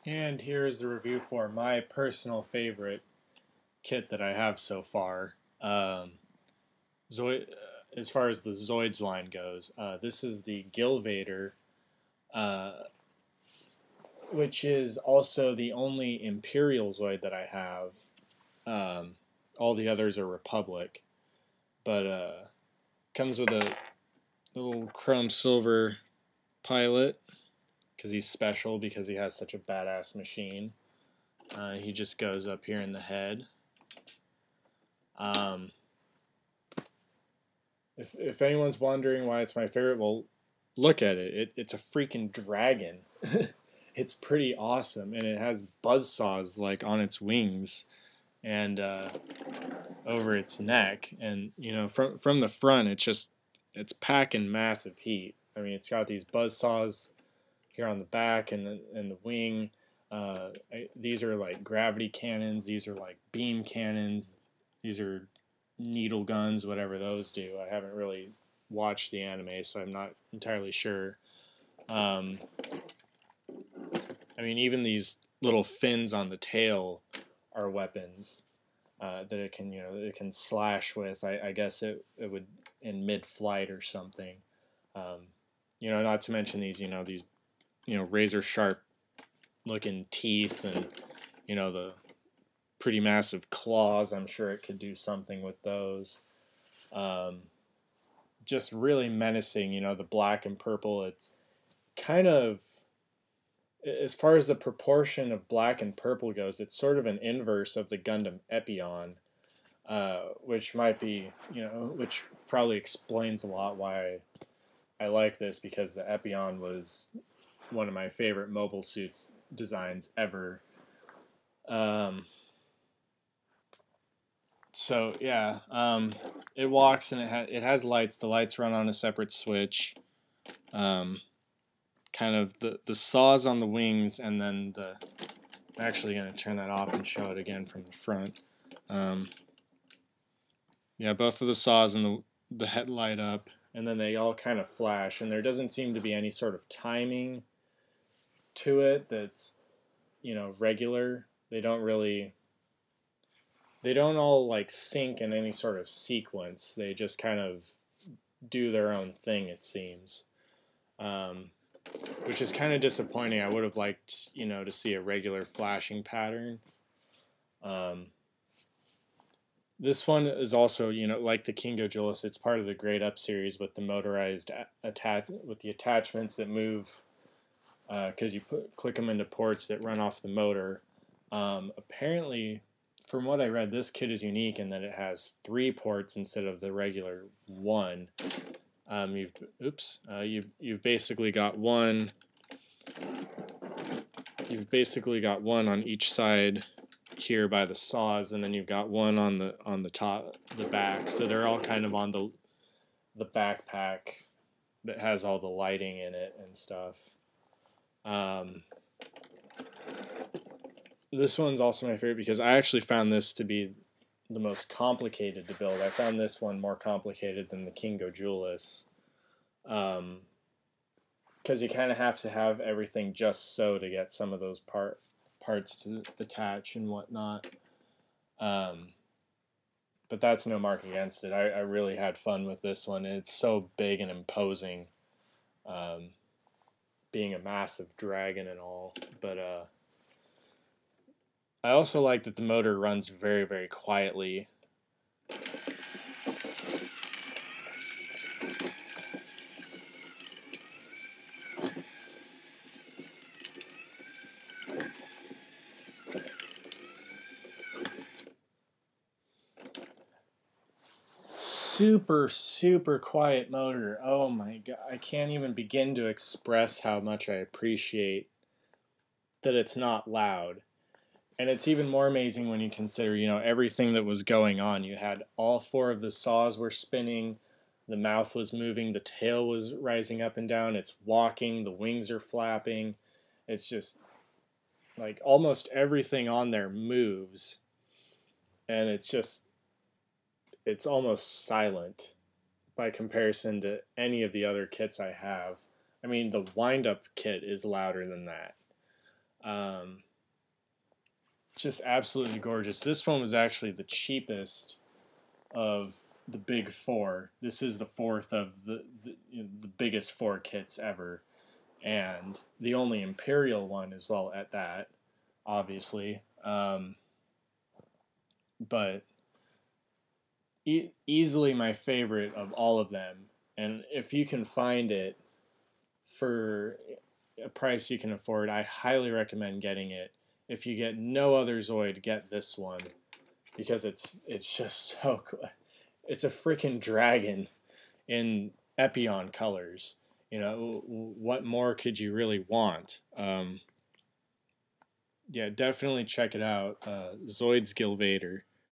And here is the review for my personal favorite kit that I have so far. Zoid, as far as the Zoids line goes, this is the Gilvader, uh, which is also the only Imperial Zoid that I have. All the others are Republic, but comes with a little chrome silver pilot because he's special because he has such a badass machine. He just goes up here in the head. Um, if anyone's wondering why it's my favorite, well, look at it. It's a freaking dragon. It's pretty awesome, and it has buzzsaws like on its wings and over its neck. And from the front, it's packing massive heat. I mean, it's got these buzzsaws here on the back and the wing. These are like gravity cannons. These are like beam cannons. These are needle guns, whatever those do. I haven't really watched the anime, so I'm not entirely sure. Um, I mean, even these little fins on the tail are weapons that it can slash with. I guess it would in mid-flight or something. Not to mention these razor sharp looking teeth and the pretty massive claws. I'm sure it could do something with those. Just really menacing. The black and purple. It's kind of, as far as the proportion of black and purple goes, it's sort of an inverse of the Gundam Epion, which might be, which probably explains a lot why I like this, because the Epion was one of my favorite mobile suits designs ever. So yeah, it walks and it has lights. The lights run on a separate switch. Kind of the saws on the wings, and then I'm actually going to turn that off and show it again from the front. Yeah, both of the saws and the head light up, and then they all kind of flash, and there doesn't seem to be any sort of timing to it that's regular. They don't all like sync in any sort of sequence. They just kind of do their own thing, it seems, which is kind of disappointing. I would have liked to see a regular flashing pattern. This one is also like the King Julius. It's part of the Grade Up series with the motorized with the attachments that move because you click them into ports that run off the motor. Apparently, from what I read, this kit is unique in that it has 3 ports instead of the regular 1. You've basically got one. You've basically got one on each side here by the saws, and then you've got one on the top, the back. So they're all kind of on the backpack that has all the lighting in it and stuff. This one's also my favorite because I actually found this to be the most complicated to build. I found this one more complicated than the King Julius, because you kind of have to have everything just so to get some of those parts to attach and whatnot. But that's no mark against it. I really had fun with this one. It's so big and imposing, being a massive dragon and all. But I also like that the motor runs very, very quietly. Super, super quiet motor. Oh my god. I can't even begin to express how much I appreciate that it's not loud. And it's even more amazing when you consider, everything that was going on. You had all 4 of the saws were spinning, the mouth was moving, the tail was rising up and down, it's walking, the wings are flapping. It's just like almost everything on there moves. And it's almost silent by comparison to any of the other kits I have. I mean, the wind-up kit is louder than that. Um, just absolutely gorgeous. This one was actually the cheapest of the big four. This is the fourth of the biggest four kits ever, and the only Imperial one as well at that, obviously. But easily my favorite of all of them. And if you can find it for a price you can afford, I highly recommend getting it. If you get no other Zoid, get this one because it's just so cool. It's a freaking dragon in Epion colors. You know, what more could you really want? Yeah, definitely check it out. Zoids Gilvader.